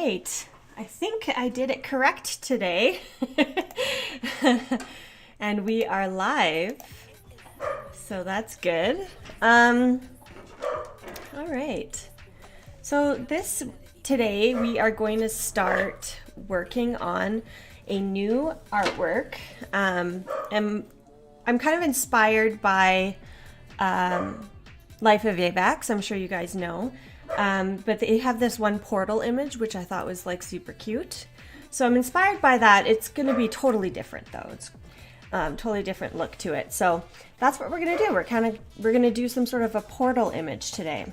right. I think I did it correct today. And we are live. So that's good. All right. So today we are going to start working on a new artwork. And I'm kind of inspired by Life of Avax. I'm sure you guys know. But they have this one portal image, which I thought was like super cute. So I'm inspired by that. It's going to be totally different though. It's totally different look to it. So that's what we're going to do. We're going to do some sort of a portal image today.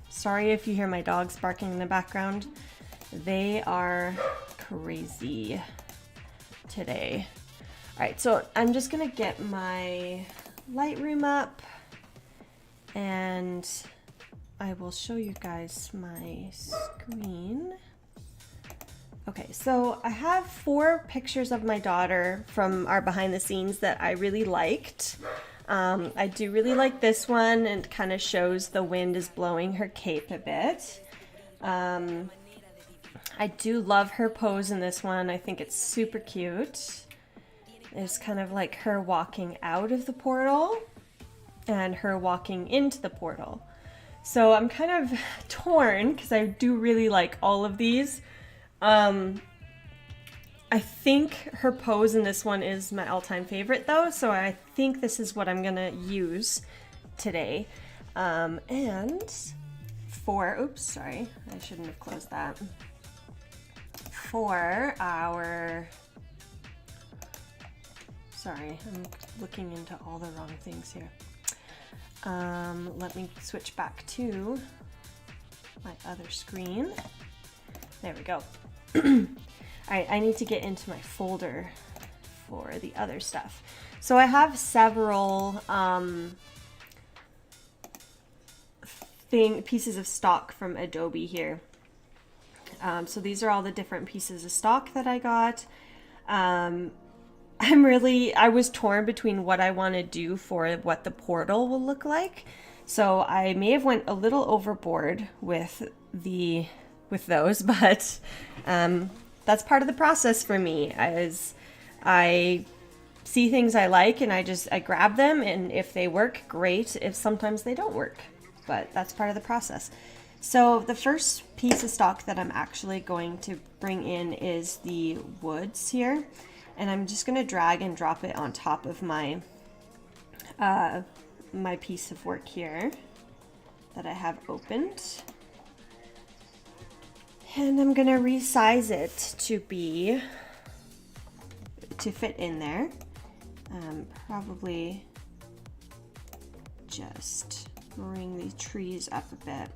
Sorry if you hear my dogs barking in the background. They are crazy today. All right, so I'm just going to get my Lightroom up and I will show you guys my screen. Okay, so I have 4 pictures of my daughter from our behind the scenes that I really liked. I do really like this one, and it kind of shows the wind is blowing her cape a bit. I do love her pose in this one. I think it's super cute. It's kind of like her walking out of the portal and her walking into the portal. So I'm kind of torn because I do really like all of these. I think her pose in this one is my all-time favorite though, so I think this is what I'm gonna use today. Oops, sorry, I shouldn't have closed that. Sorry, I'm looking into all the wrong things here. Let me switch back to my other screen. There we go. All right, I need to get into my folder for the other stuff. So I have several pieces of stock from Adobe here. So these are all the different pieces of stock that I got. I was torn between what I want to do for what the portal will look like. So I may have went a little overboard with those, but that's part of the process for me. As I see things I like and I grab them, and if they work, great. If sometimes they don't work, but that's part of the process. So the first piece of stock that I'm actually going to bring in is the woods here, and I'm just going to drag and drop it on top of my my piece of work here that I have opened. And I'm gonna resize it to fit in there. Probably just bring the trees up a bit.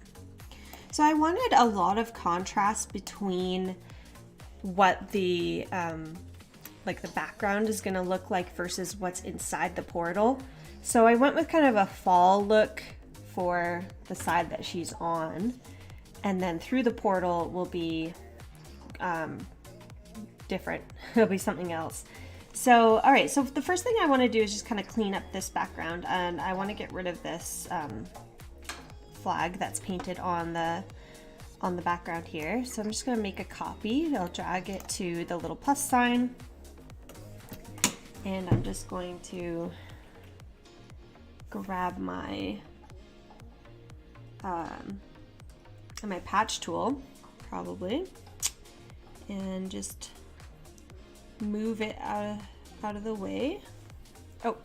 So I wanted a lot of contrast between what the the background is gonna look like versus what's inside the portal. So I went with kind of a fall look for the side that she's on. And then through the portal will be different. It'll be something else. So, all right. So the first thing I want to do is just kind of clean up this background, and I want to get rid of this flag that's painted on the background here. So I'm just going to make a copy. I'll drag it to the little plus sign, and I'm just going to grab my my patch tool, probably, and just move it out of the way. Oh,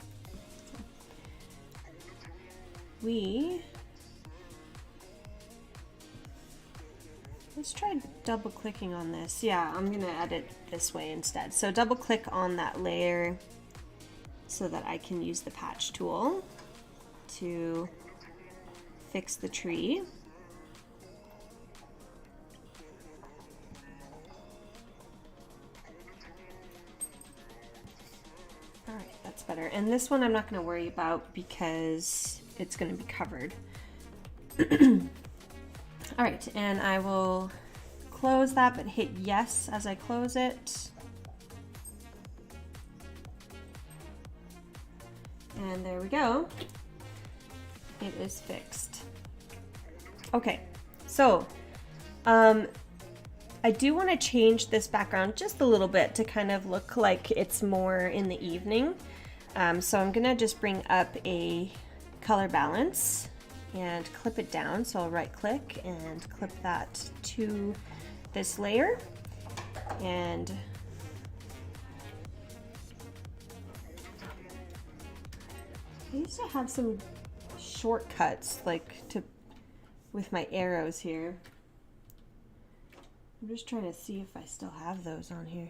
let's try double clicking on this. Yeah, I'm gonna add it this way instead. So double click on that layer so that I can use the patch tool to fix the tree. All right, that's better. And this one I'm not going to worry about because it's going to be covered. All right, and I will close that, but hit yes as I close it. And there we go. It is fixed. Okay, so I do want to change this background just a little bit to kind of look like it's more in the evening. So I'm gonna just bring up a color balance and clip it down. So I'll right click and clip that to this layer. And I used to have some shortcuts like with my arrows here. I'm just trying to see if I still have those on here.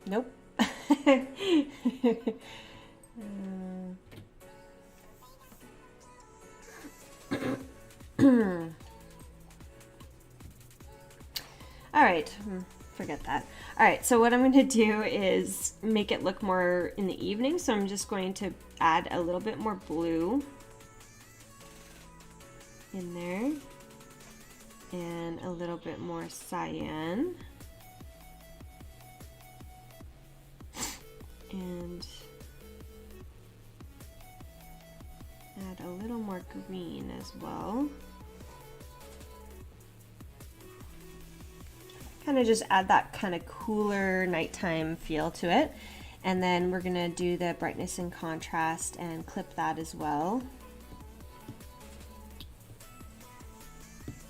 Nope. All right, forget that. All right, so what I'm going to do is make it look more in the evening. So I'm just going to add a little bit more blue in there and a little bit more cyan. And add a little more green as well. Kind of just add that kind of cooler nighttime feel to it. And then we're gonna do the brightness and contrast and clip that as well.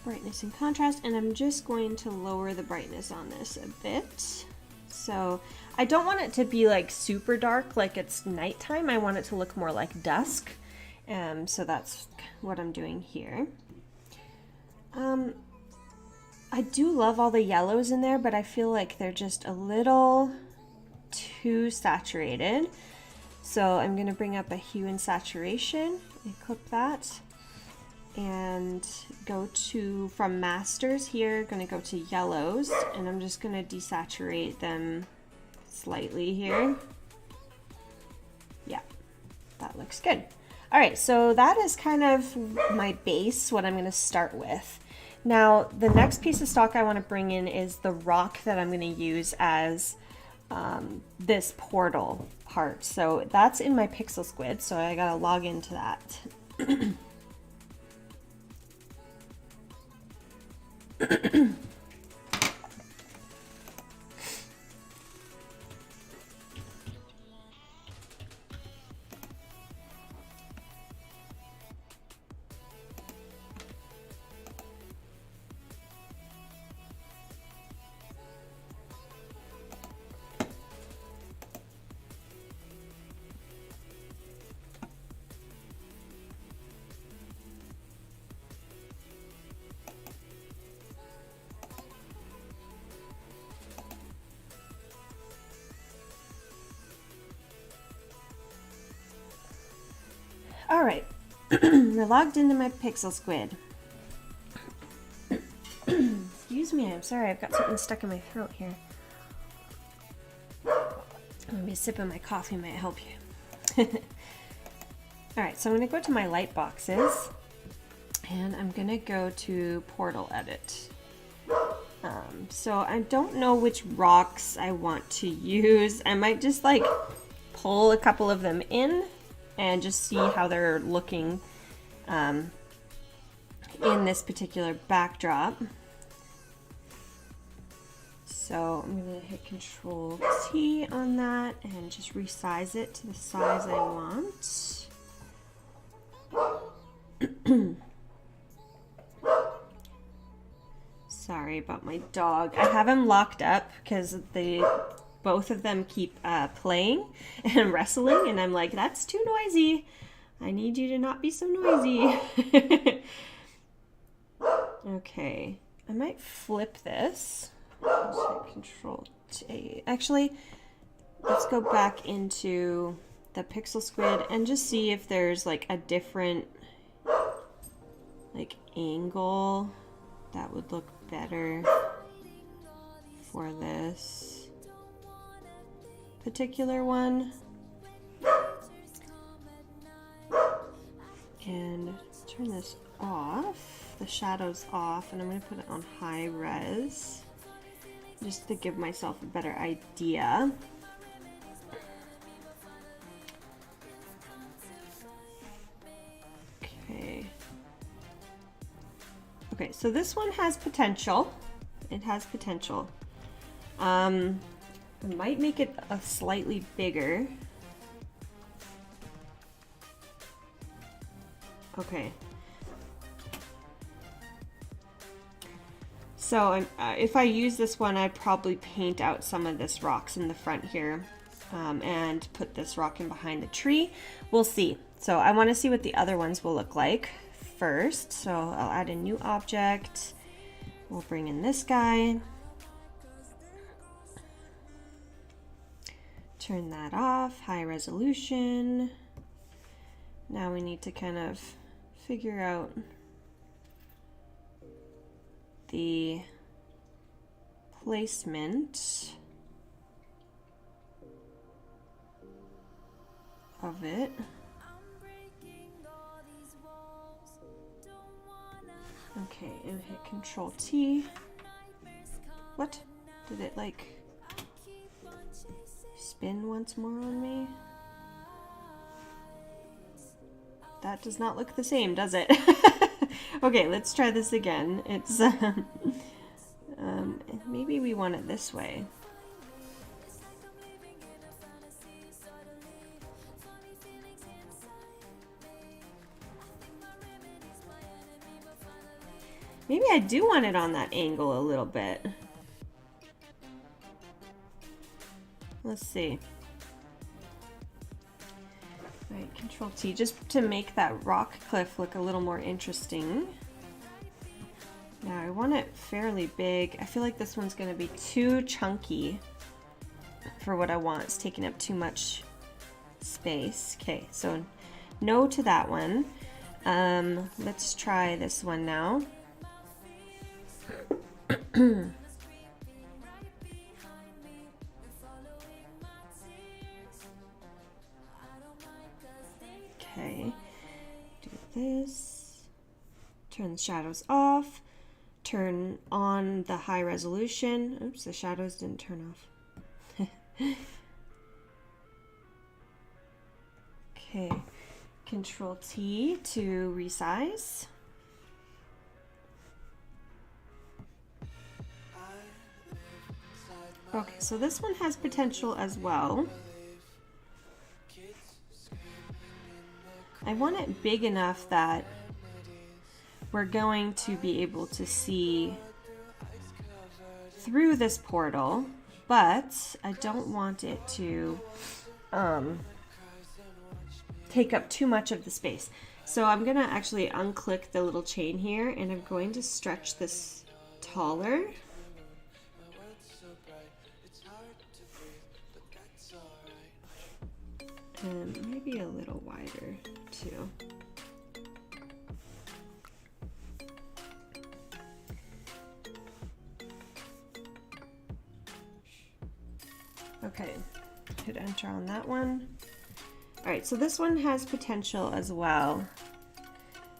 Brightness and contrast, and I'm just going to lower the brightness on this a bit. So I don't want it to be like super dark like it's nighttime. I want it to look more like dusk. So that's what I'm doing here. I do love all the yellows in there, but I feel like they're just a little too saturated. So I'm gonna bring up a hue and saturation and clip that. And go to, from masters here, gonna go to yellows, and I'm just gonna desaturate them slightly here. Yeah, that looks good. All right, so that is kind of my base, what I'm gonna start with. Now, the next piece of stock I wanna bring in is the rock that I'm gonna use as this portal part. So that's in my Pixel Squid, so I gotta log into that. All right, we're logged into my Pixel Squid. Excuse me, I'm sorry, I've got something stuck in my throat here. Maybe a sip of my coffee might help you. All right, so I'm gonna go to my light boxes and I'm gonna go to Portal Edit. So I don't know which rocks I want to use. I might just like pull a couple of them in and just see how they're looking in this particular backdrop. So I'm going to hit Control T on that and just resize it to the size I want. Sorry about my dog. I have him locked up because both of them keep playing and wrestling, and I'm like, that's too noisy. I need you to not be so noisy. Okay, I might flip this. Let's hit Control T. Actually, let's go back into the Pixel Squid and just see if there's like a different like angle that would look better for this particular one. And turn this off, the shadows off, and I'm going to put it on high res just to give myself a better idea. Okay, Okay, so this one has potential. It has potential. I might make it a slightly bigger. Okay. So if I use this one, I'd probably paint out some of this rocks in the front here and put this rock in behind the tree. We'll see. So I want to see what the other ones will look like first. So I'll add a new object. We'll bring in this guy. Turn that off, high resolution. Now we need to kind of figure out the placement of it. Okay, and hit Control T. What? Did it like spin once more on me? That does not look the same, does it? Okay, let's try this again. It's maybe we want it this way. Maybe I do want it on that angle a little bit. Let's see. All right, Control T, just to make that rock cliff look a little more interesting. Now I want it fairly big. I feel like this one's gonna be too chunky for what I want. It's taking up too much space. Okay, so no to that one. Let's try this one now. Okay, do this, turn the shadows off, turn on the high resolution. Oops, the shadows didn't turn off. Okay, Control T to resize. Okay, so this one has potential as well. I want it big enough that we're going to be able to see through this portal, but I don't want it to take up too much of the space. So I'm gonna actually unclick the little chain here and I'm going to stretch this taller. And maybe a little wider too. Okay, hit enter on that one. All right, so this one has potential as well.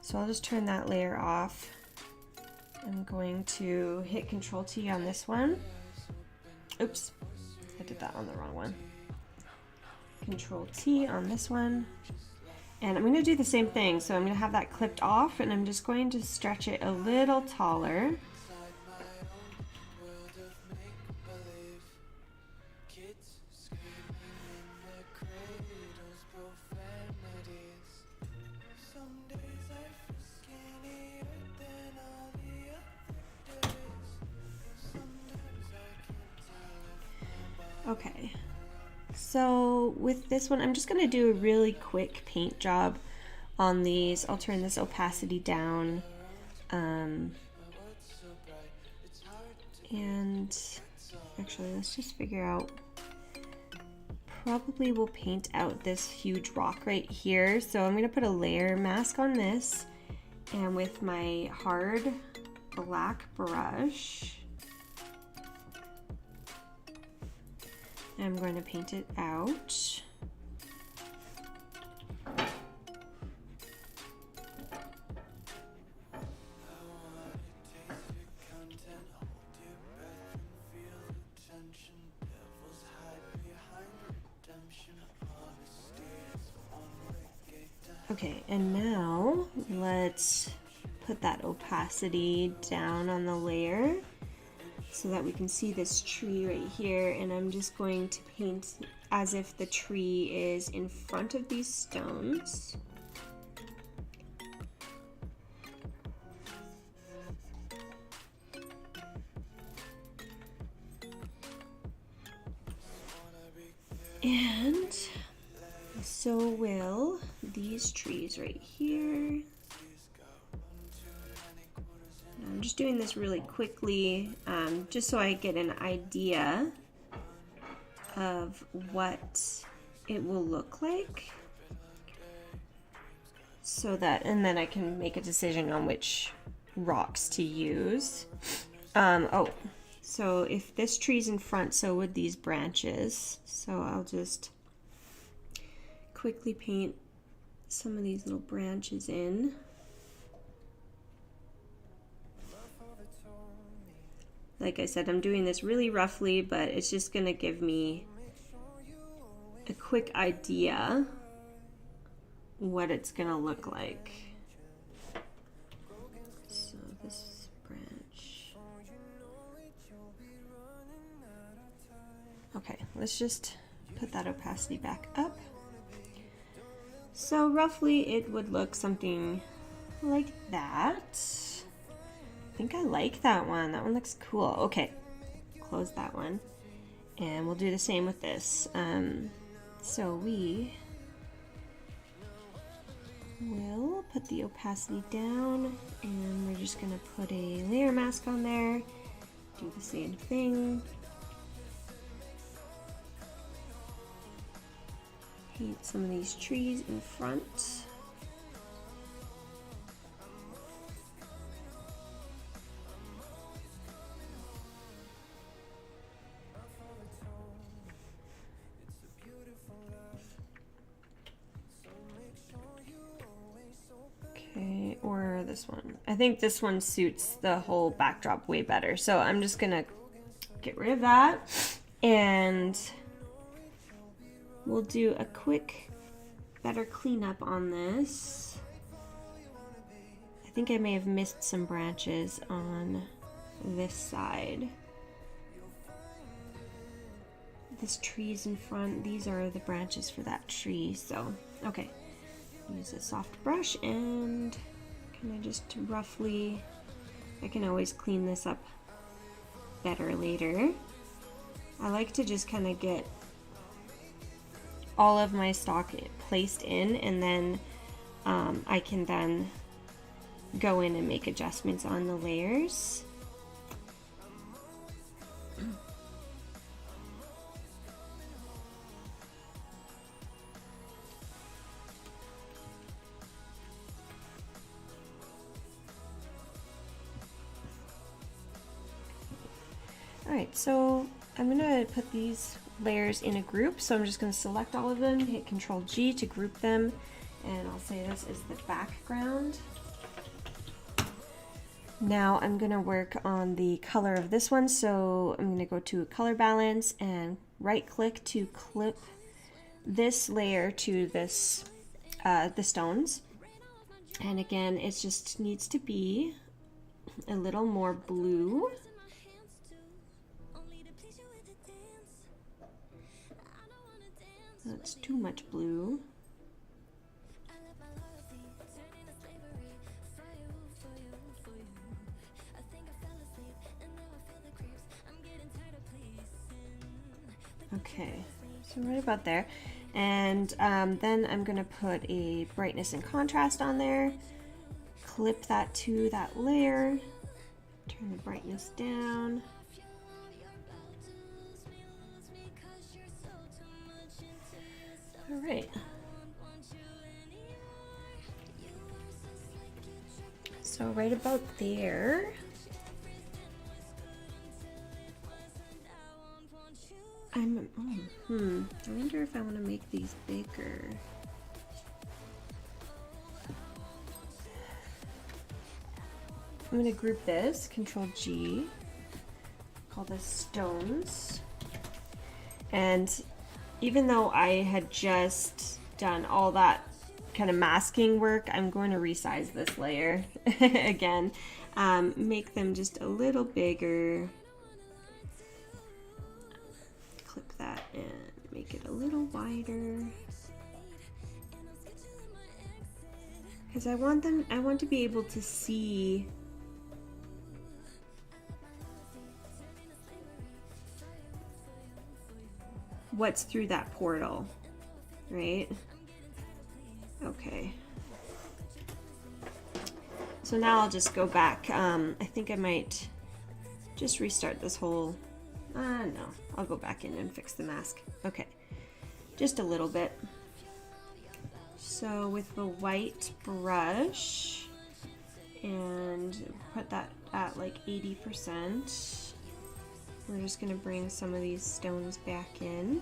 So I'll just turn that layer off. I'm going to hit Control T on this one. Oops, I did that on the wrong one. Control T on this one. And I'm going to do the same thing. So I'm going to have that clipped off and I'm just going to stretch it a little taller. Okay. So with this one, I'm just going to do a really quick paint job on these. I'll turn this opacity down. And actually, let's just figure out. Probably we'll paint out this huge rock right here. So I'm going to put a layer mask on this. And with my hard black brush, I'm going to paint it out. Okay, and now let's put that opacity down on the layer so that we can see this tree right here, and I'm just going to paint as if the tree is in front of these stones. And so will these trees right here. I'm just doing this really quickly, just so I get an idea of what it will look like. So that, and then I can make a decision on which rocks to use. Oh, so if this tree's in front, so would these branches. So I'll just quickly paint some of these little branches in. Like I said, I'm doing this really roughly, but it's just gonna give me a quick idea what it's gonna look like. So this branch. Okay, let's just put that opacity back up. So roughly it would look something like that. I think I like that one. That one looks cool. Okay, close that one. And we'll do the same with this. So we will put the opacity down, and we're just gonna put a layer mask on there. Do the same thing. Paint some of these trees in front. Okay, or this one. I think this one suits the whole backdrop way better. So I'm just gonna get rid of that, and we'll do a quick, better cleanup on this. I think I may have missed some branches on this side. This tree's in front. These are the branches for that tree. So, okay. Use a soft brush and kind of just roughly, I can always clean this up better later. I like to just kind of get all of my stock placed in, and then I can then go in and make adjustments on the layers. Alright, so I'm going to put these layers in a group, so I'm just going to select all of them, hit Control G to group them, and I'll say this is the background. Now I'm going to work on the color of this one, so I'm going to go to Color Balance and right click to clip this layer to this the stones. And again, it just needs to be a little more blue. That's too much blue. Okay, so right about there. And then I'm going to put a brightness and contrast on there. Clip that to that layer. Turn the brightness down. All right. So right about there. I wonder if I want to make these bigger. I'm going to group this, Control G, call this stones. And even though I had just done all that kind of masking work, I'm going to resize this layer again. Make them just a little bigger. Clip that and make it a little wider. Because I want to be able to see what's through that portal, right? Okay. So now I'll just go back. I think I might just restart this whole, no, I'll go back in and fix the mask. Okay, just a little bit. So with the white brush, and put that at like 80%, we're just gonna bring some of these stones back in,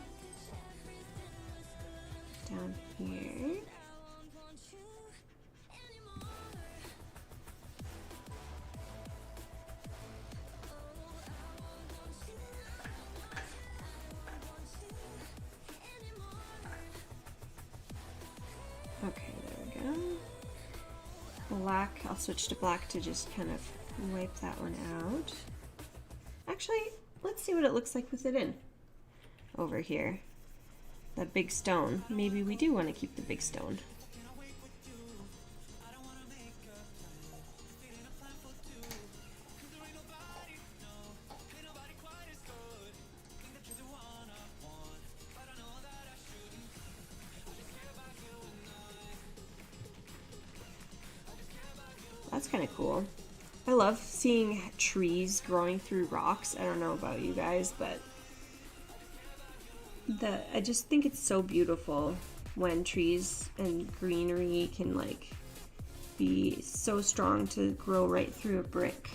down here. Okay, there we go. Black, I'll switch to black to just kind of wipe that one out. Actually, let's see what it looks like with it in. Over here. That big stone. Maybe we do want to keep the big stone. That's kind of cool. I love seeing trees growing through rocks. I don't know about you guys, but I just think it's so beautiful when trees and greenery can like be so strong to grow right through a brick.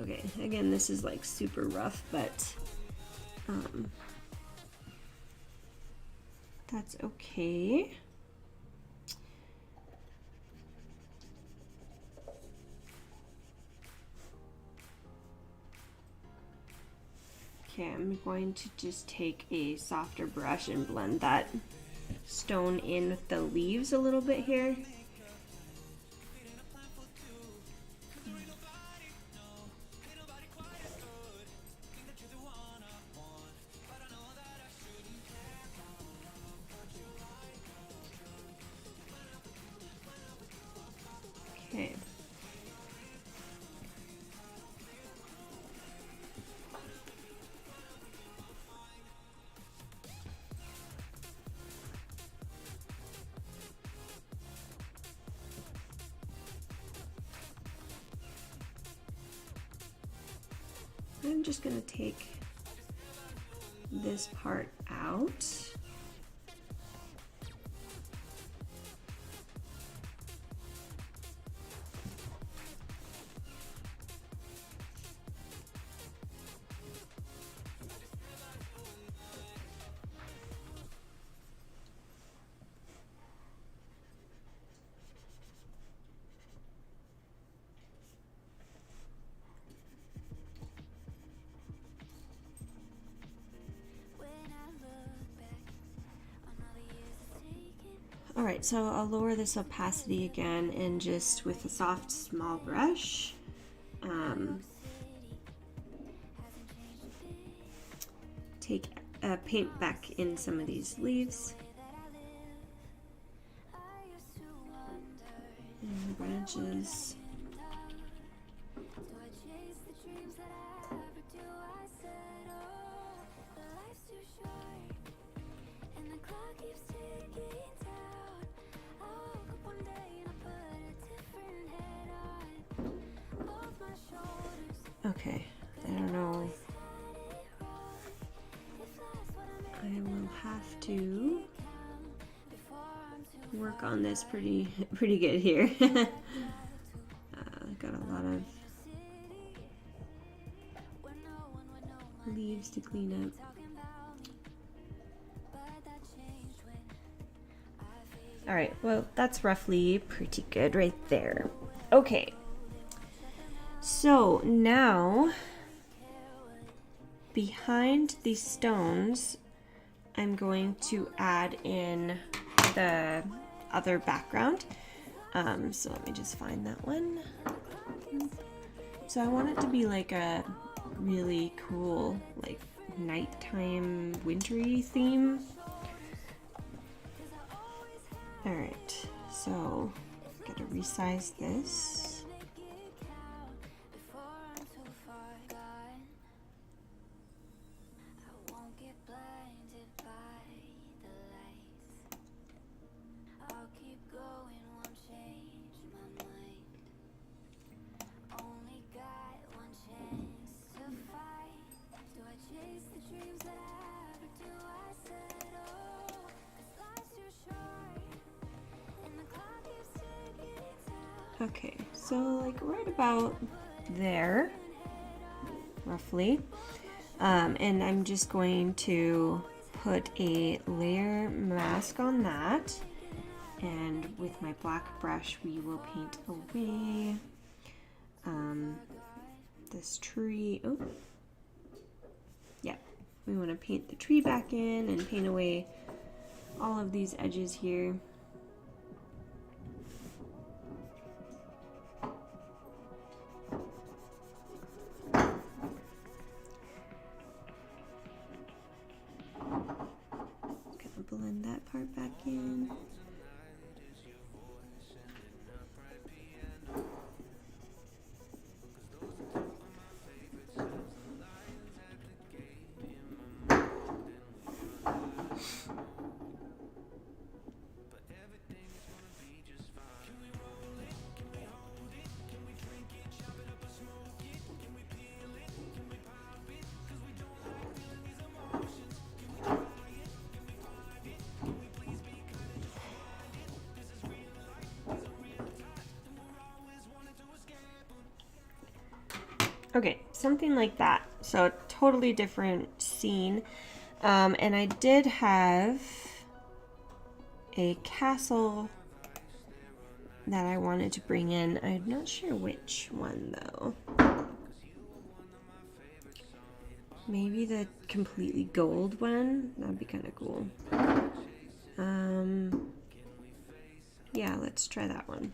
Okay, again, this is like super rough, but that's okay. Okay, I'm going to just take a softer brush and blend that stone in with the leaves a little bit here. Okay. I'm just going to take this part out. Alright, so I'll lower this opacity again and just with a soft small brush take paint back in some of these leaves and the branches. Okay, I don't know. I will have to work on this pretty good here. Got a lot of leaves to clean up. All right, well, that's roughly pretty good right there. Okay, so now behind these stones, I'm going to add in the other background. So let me just find that one. So I want it to be like a really cool, like nighttime wintry theme. All right, so gotta resize this. Okay, so like right about there, roughly. And I'm just going to put a layer mask on that. And with my black brush, we will paint away this tree. Oh, yeah, we want to paint the tree back in and paint away all of these edges here. Blend that part back in. Okay, something like that. So a totally different scene. And I did have a castle that I wanted to bring in. I'm not sure which one though. Maybe the completely gold one? That'd be kind of cool. Yeah, let's try that one.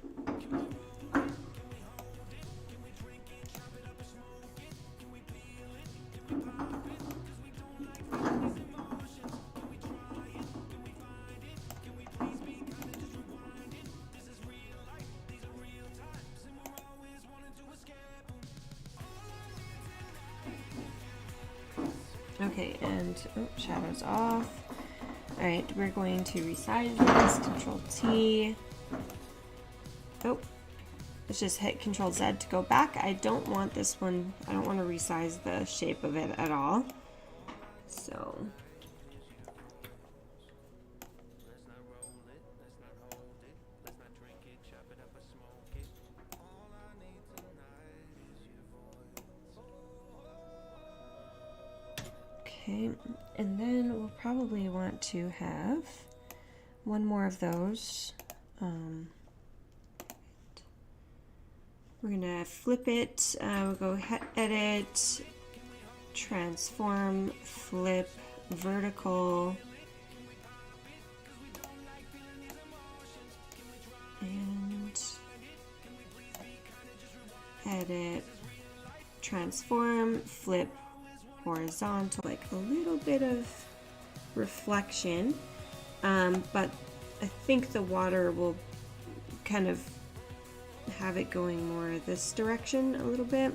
Okay, and shadows off. All right, we're going to resize this. Control T. Oh, let's just hit Control Z to go back. I don't want this one. I don't want to resize the shape of it at all. So. Okay, and then we'll probably want to have one more of those. We're gonna flip it. We'll go edit, transform, flip, vertical, and edit, transform, flip, horizontal, like a little bit of reflection, but I think the water will kind of have it going more this direction a little bit.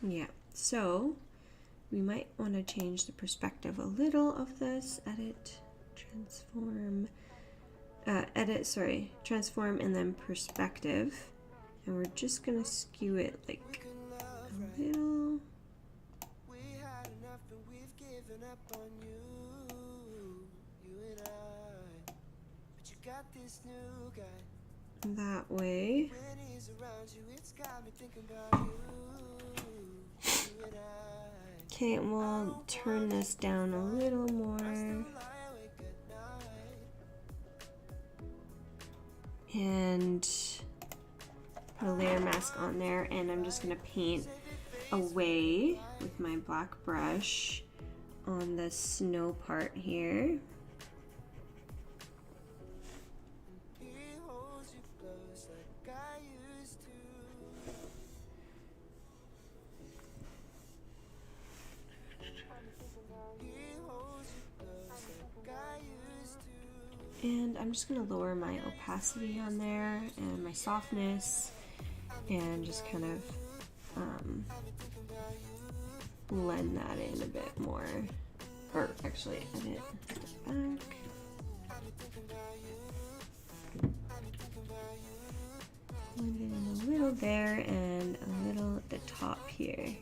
Yeah, so we might want to change the perspective a little of this. Edit, transform, transform, and then perspective. And we're just gonna skew it like a little. We had enough and we've given up on you and I. But you got this new guy. That way. When he's around you, it's got me thinking about you and I. Okay, we'll turn this down a little more. And put a layer mask on there, and I'm just gonna paint away with my black brush on the snow part here. And I'm just going to lower my opacity on there and my softness and just kind of blend that in a bit more. Or actually, edit back. Blend it in a little there and a little at the top here.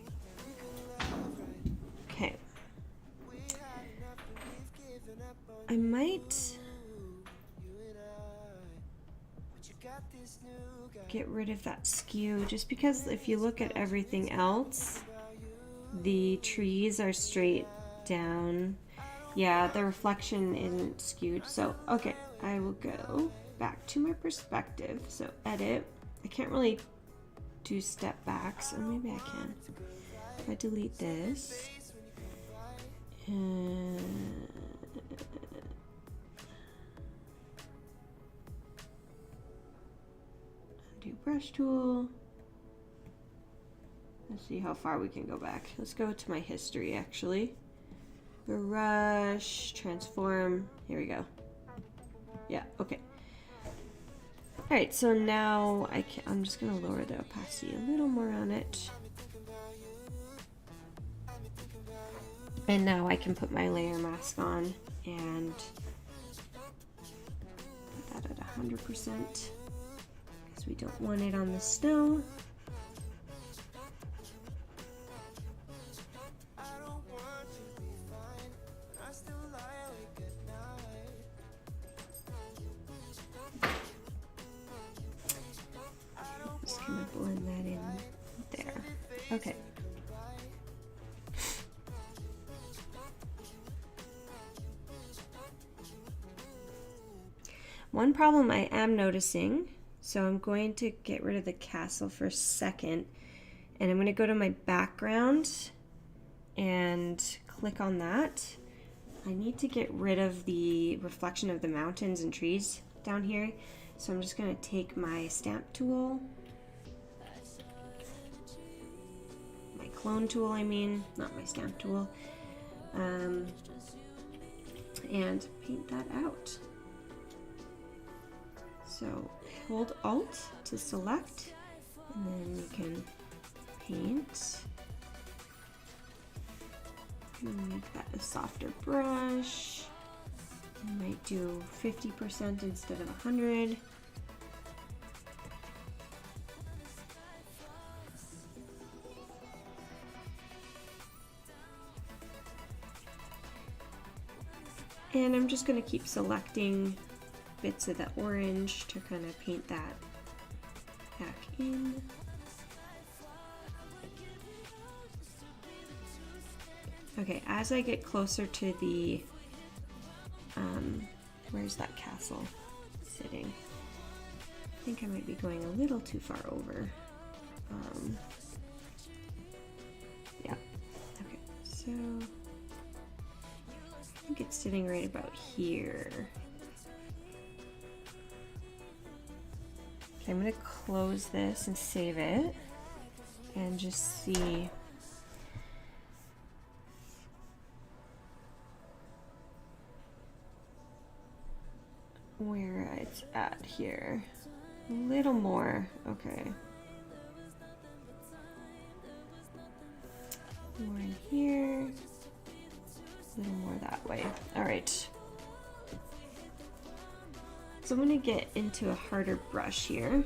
Okay. I might get rid of that skew just because if you look at everything else, the trees are straight down. Yeah, the reflection isn't skewed. So, okay, I will go back to my perspective. So, edit. I can't really do step backs, or maybe I can. If I delete this, and do brush tool. Let's see how far we can go back. Let's go to my history actually. Brush, transform, here we go. Yeah, okay. All right, so now I'm just gonna lower the opacity a little more on it. And now I can put my layer mask on and put that at 100%. We don't want it on the snow. Just gonna blend that in there. Okay. One problem I am noticing, so I'm going to get rid of the castle for a second, and I'm going to go to my background and click on that. I need to get rid of the reflection of the mountains and trees down here, so I'm just going to take my stamp tool, my clone tool I mean, not my stamp tool, and paint that out. So hold Alt to select, and then you can paint. Make that a softer brush. I might do 50% instead of 100. And I'm just going to keep selecting bits of the orange to kind of paint that back in. Okay, as I get closer to the, where's that castle sitting? I think I might be going a little too far over. Yeah, okay, so I think it's sitting right about here. Okay, I'm gonna close this and save it and just see. Where it's at here. A little more, okay. More in here, a little more that way. All right. So I'm gonna get into a harder brush here.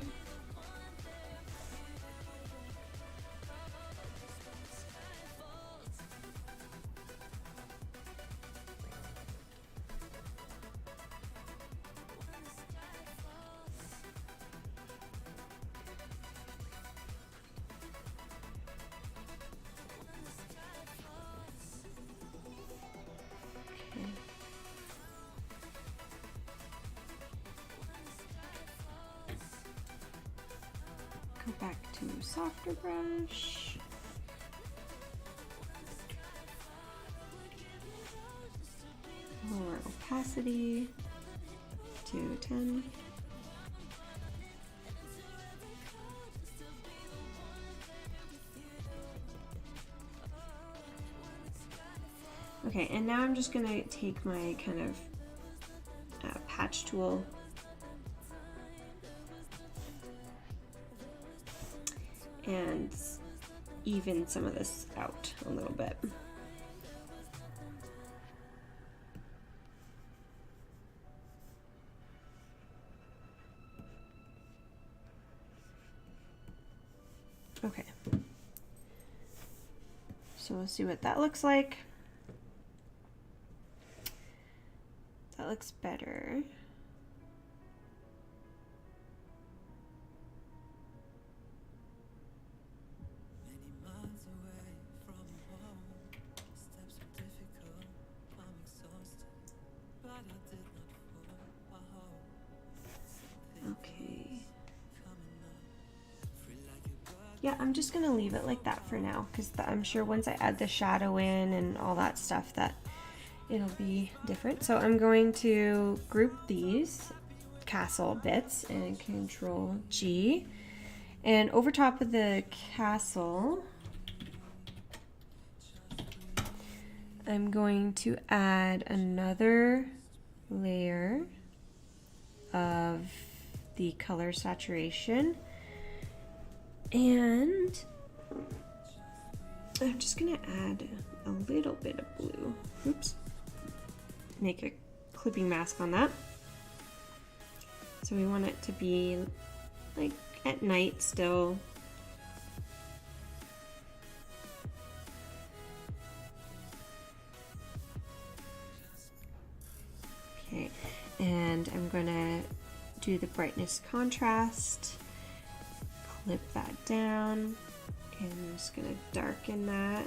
Go back to softer brush. Lower opacity to 10. Okay, and now I'm just gonna take my kind of patch tool and even some of this out a little bit. Okay, so we'll see what that looks like. That looks better. Okay. Yeah, I'm just gonna leave it like that for now, because I'm sure once I add the shadow in and all that stuff that it'll be different. So I'm going to group these castle bits and Control G. And over top of the castle, I'm going to add another layer of the color saturation. And I'm just gonna add a little bit of blue. Oops. Make a clipping mask on that. So we want it to be like at night still. Okay, and I'm gonna do the brightness contrast, clip that down, and I'm just gonna darken that.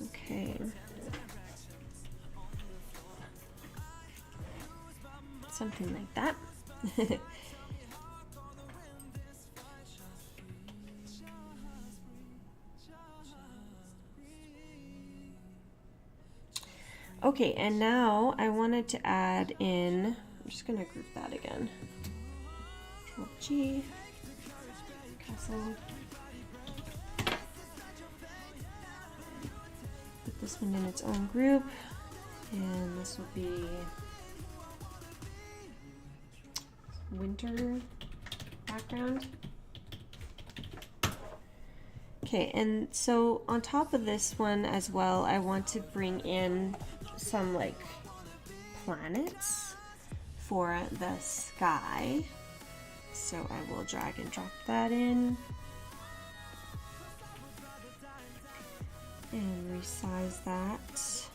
Okay. Something like that. Okay, and now I wanted to add in, I'm just gonna group that again. Control G, castle. Put this one in its own group, and this will be winter background. Okay, and so on top of this one as well, I want to bring in some like planets for the sky. So I will drag and drop that in and resize that.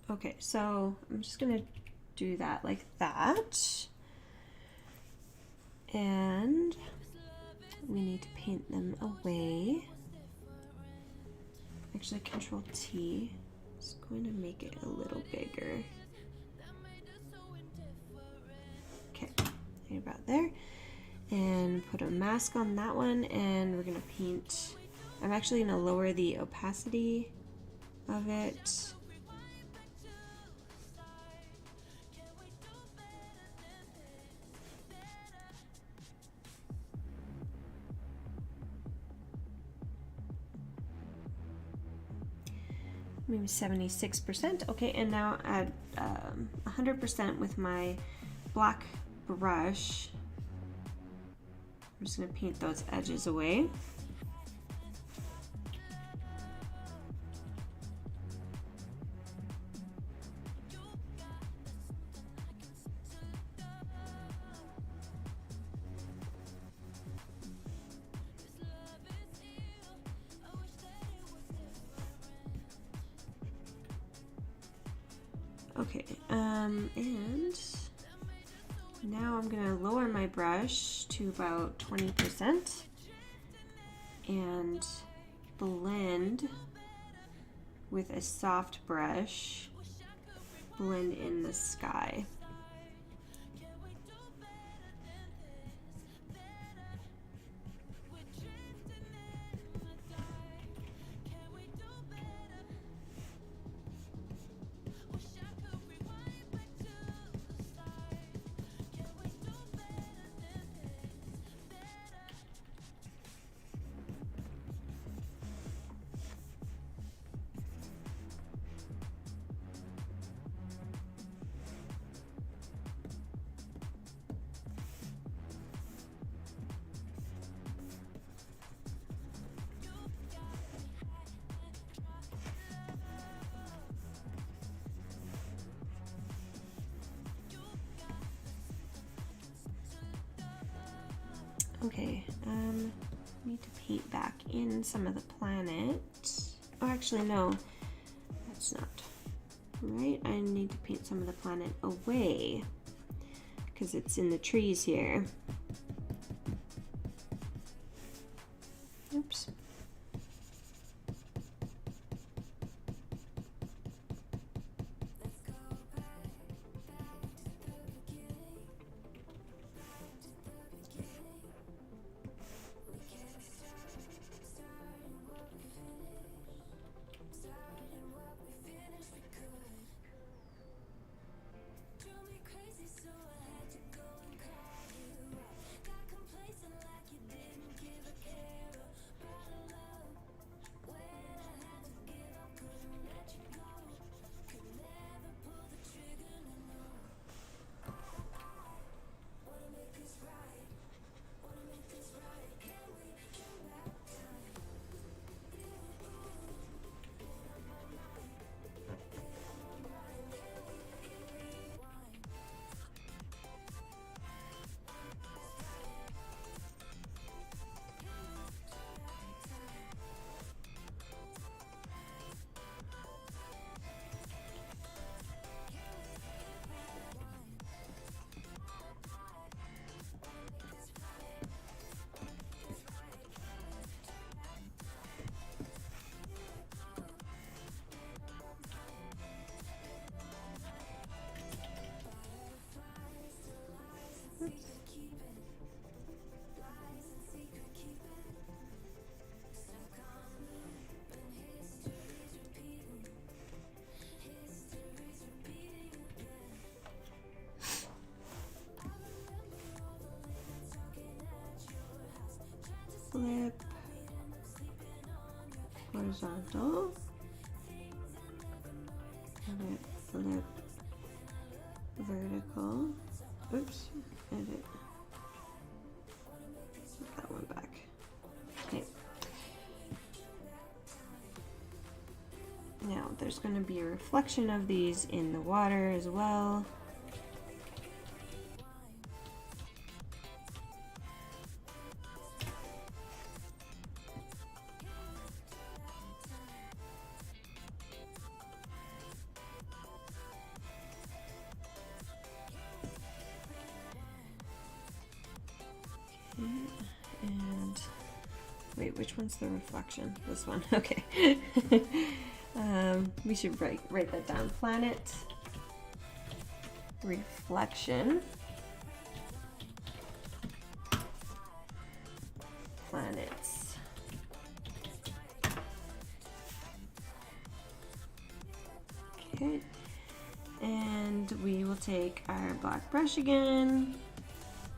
Okay, so I'm just gonna do that like that. And we need to paint them away. Actually, Control T is going to make it a little bigger. Okay, right about there. And put a mask on that one, and we're gonna paint. I'm actually gonna lower the opacity of it. Maybe 76%. Okay, and now add 100% with my black brush I'm just going to paint those edges away. Okay, and now I'm gonna lower my brush to about 20% and blend with a soft brush, blend in the sky. Okay, need to paint back in some of the planet. Oh, actually, no, that's not right. I need to paint some of the planet away because it's in the trees here. Oops. Flip horizontal, flip vertical. Oops, edit. Put that one back. Okay. Now there's going to be a reflection of these in the water as well. And wait, which one's the reflection? This one. Okay. We should write that down. Planet reflection. Planets. Okay. And we will take our black brush again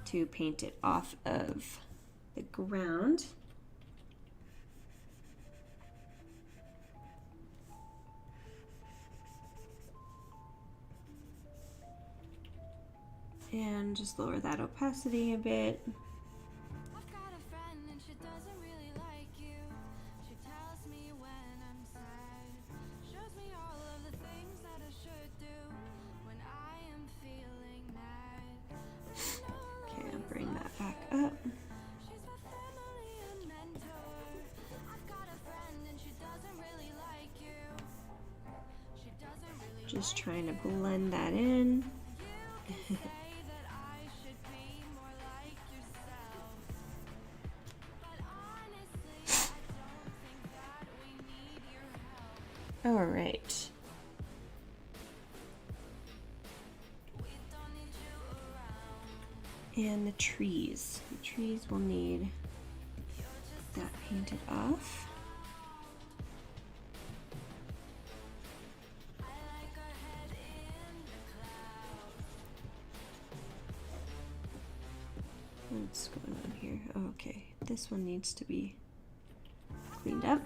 to paint it off of the ground. And just lower that opacity a bit. Just trying to blend that in. All right. And the trees. The trees will need that painted off. What's going on here? Oh, okay, this one needs to be cleaned up.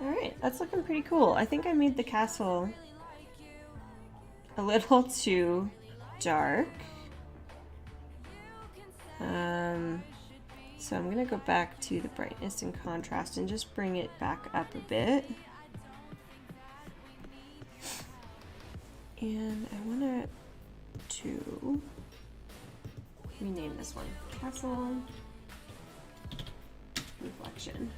Alright, that's looking pretty cool. I think I made the castle a little too dark. So I'm gonna go back to the brightness and contrast and just bring it back up a bit. And I want to rename this one Castle Reflection.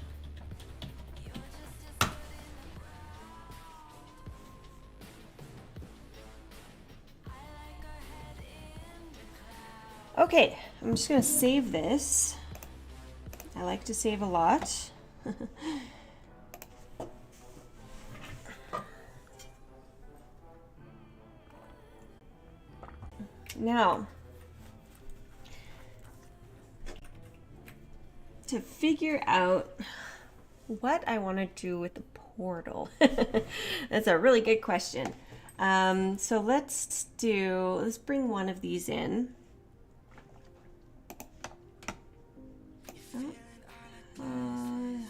Okay, I'm just gonna save this. I like to save a lot. Now, to figure out what I want to do with the portal. That's a really good question. So let's bring one of these in.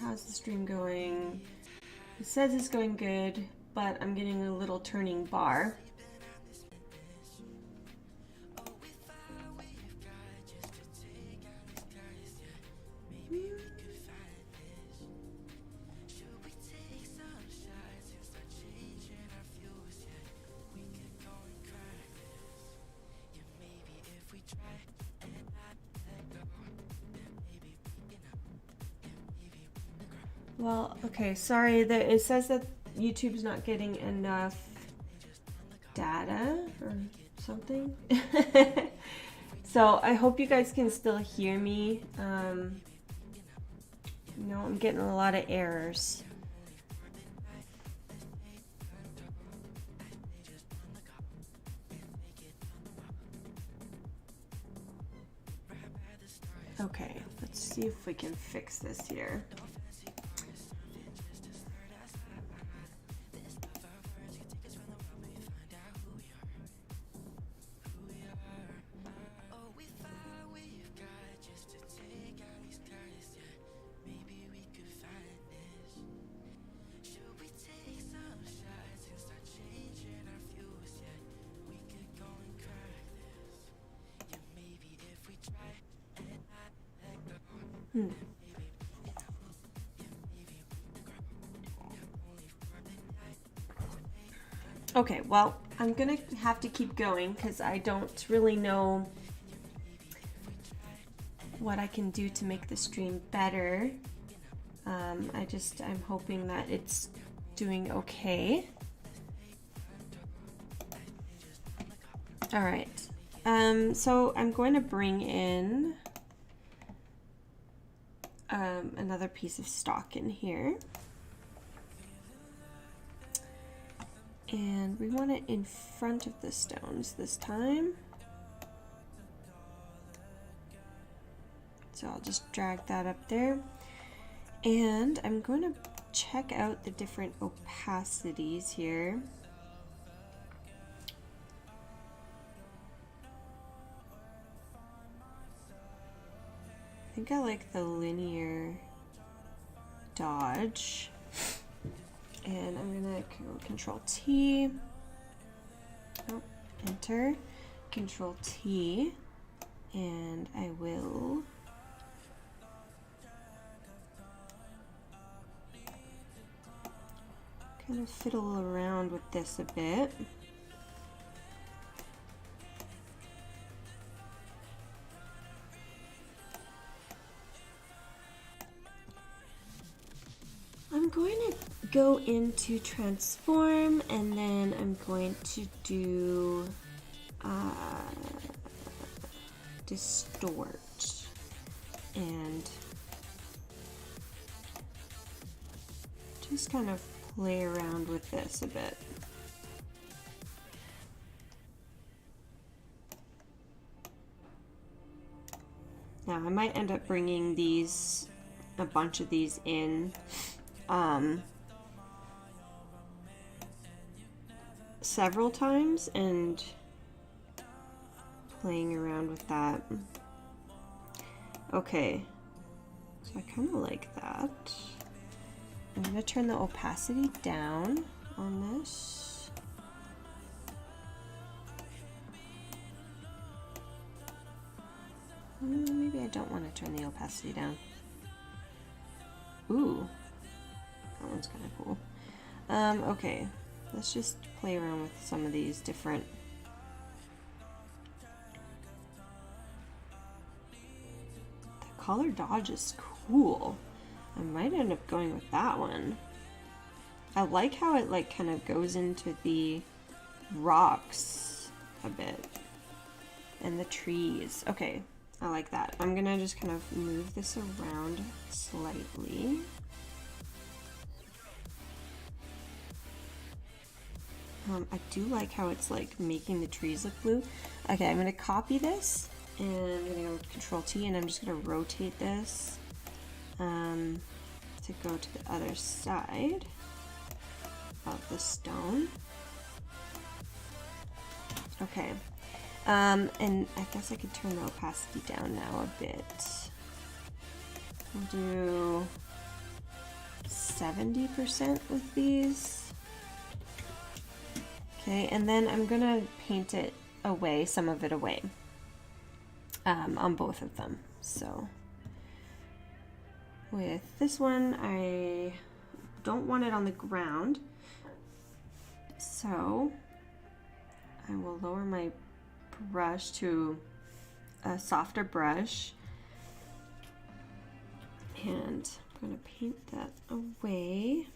How's the stream going? It says it's going good, but I'm getting a little turning bar. Well, okay, sorry that it says that YouTube's not getting enough data or something. So I hope you guys can still hear me. No, I'm getting a lot of errors. Okay, let's see if we can fix this here. Okay, well, I'm gonna have to keep going because I don't really know what I can do to make the stream better. I'm hoping that it's doing okay. All right, so I'm going to bring in another piece of stock in here. And we want it in front of the stones this time. So I'll just drag that up there. And I'm going to check out the different opacities here. I think I like the linear dodge. And I'm gonna Control T, enter, Control T, and I will kind of fiddle around with this a bit. I'm going to go into transform, and then I'm going to do distort, and just kind of play around with this a bit. Now I might end up bringing these, a bunch of these in several times and playing around with that. Okay, so I kind of like that. I'm going to turn the opacity down on this. Maybe I don't want to turn the opacity down. Ooh, that one's kind of cool. Okay, let's just play around with some of these different. The color dodge is cool. I might end up going with that one. I like how it like kind of goes into the rocks a bit and the trees. Okay, I like that. I'm gonna just kind of move this around slightly. I do like how it's like making the trees look blue. Okay, I'm gonna copy this and I'm gonna go with Control T, and I'm just gonna rotate this to go to the other side of the stone. Okay, and I guess I could turn the opacity down now a bit. We'll do 70% with these. Okay, and then I'm gonna paint it away, some of it away, on both of them. So with this one, I don't want it on the ground, so I will lower my brush to a softer brush, and I'm gonna paint that away.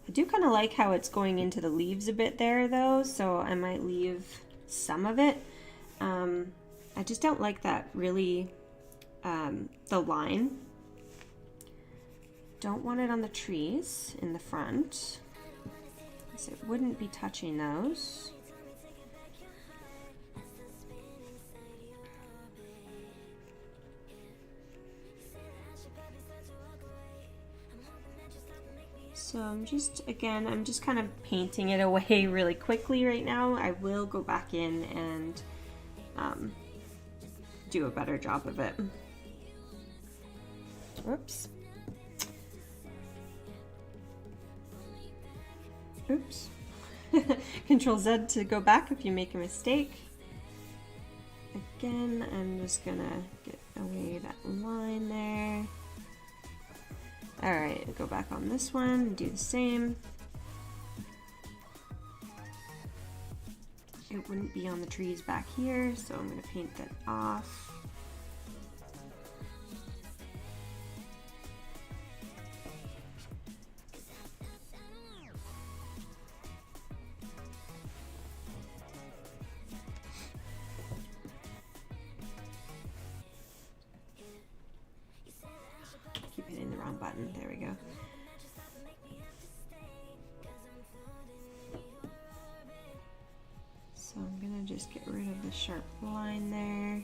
I do kind of like how it's going into the leaves a bit there though, so I might leave some of it. I just don't like that really, the line. Don't want it on the trees in the front, because it wouldn't be touching those. So I'm just kind of painting it away really quickly right now. I will go back in and do a better job of it. Whoops. Oops. Control Z to go back if you make a mistake. Again, I'm just gonna get away that line there. Alright, go back on this one and do the same. It wouldn't be on the trees back here, so I'm going to paint that off. Keep hitting the wrong button. There we go. So I'm gonna just get rid of the sharp line there.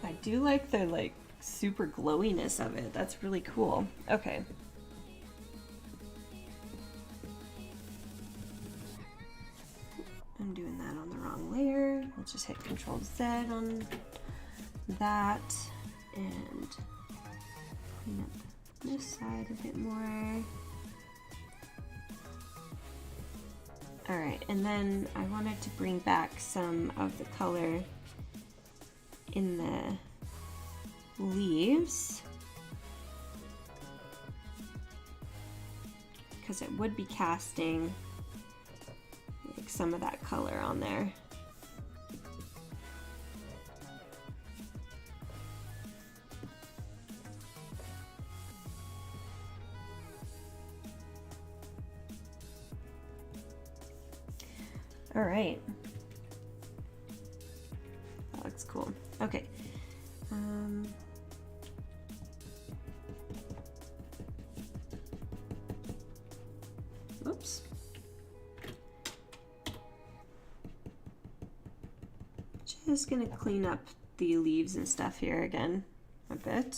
I do like the super glowiness of it. That's really cool. Okay. I'm doing that on the wrong layer. I'll just hit Control Z on that and clean up this side a bit more. All right, and then I wanted to bring back some of the color in the leaves because it would be casting like some of that color on there. All right, that looks cool. Okay. Oops. Just gonna clean up the leaves and stuff here again a bit.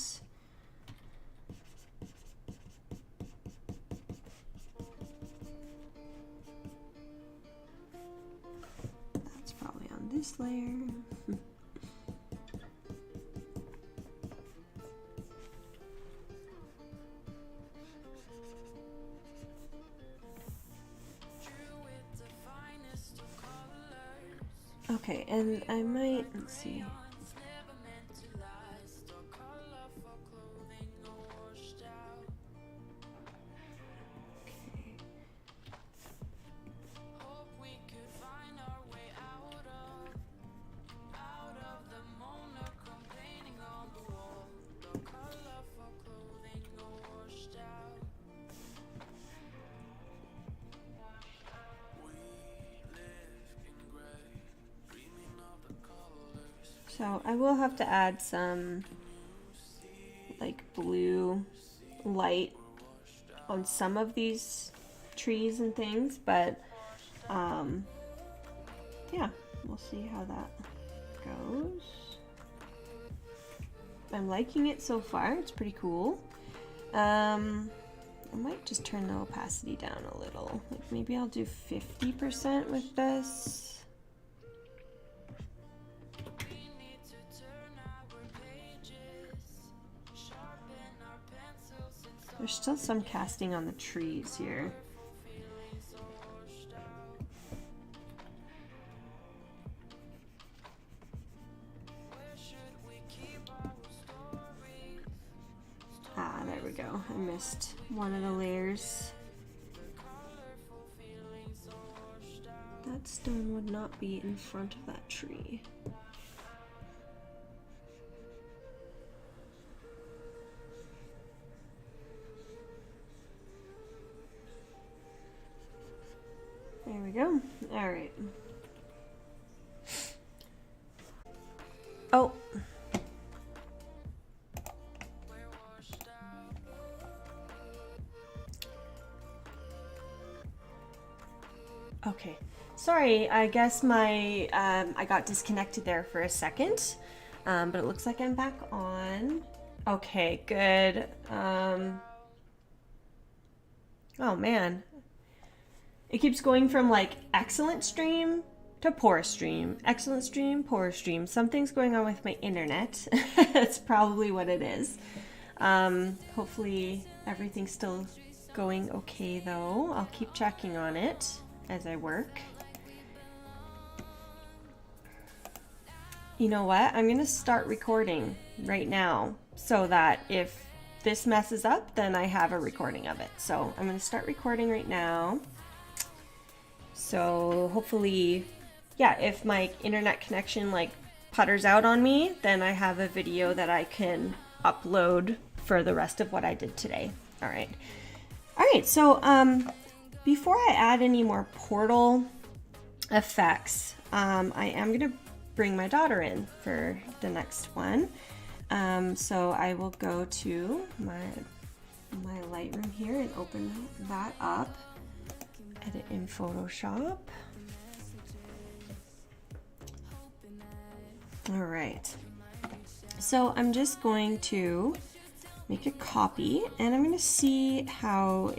That's probably on this layer. Okay, and I might, let's see. So I will have to add some like blue light on some of these trees and things, but yeah, we'll see how that goes. I'm liking it so far, it's pretty cool. I might just turn the opacity down a little. Like maybe I'll do 50% with this. There's still some casting on the trees here. Ah, there we go. I missed one of the layers. That stone would not be in front of that tree. There we go. All right. Oh. Okay. Sorry, I guess my I got disconnected there for a second, but it looks like I'm back on. Okay, good. Oh man. It keeps going from like excellent stream to poor stream, excellent stream, poor stream. Something's going on with my internet. That's probably what it is. Hopefully everything's still going okay though. I'll keep checking on it as I work. You know what? I'm gonna start recording right now so that if this messes up, then I have a recording of it. So I'm gonna start recording right now. So hopefully, yeah, if my internet connection like putters out on me, then I have a video that I can upload for the rest of what I did today. All right. So before I add any more portal effects, I am going to bring my daughter in for the next one. So I will go to my Lightroom here and open that up. Edit in Photoshop. All right. So I'm just going to make a copy and I'm going to see how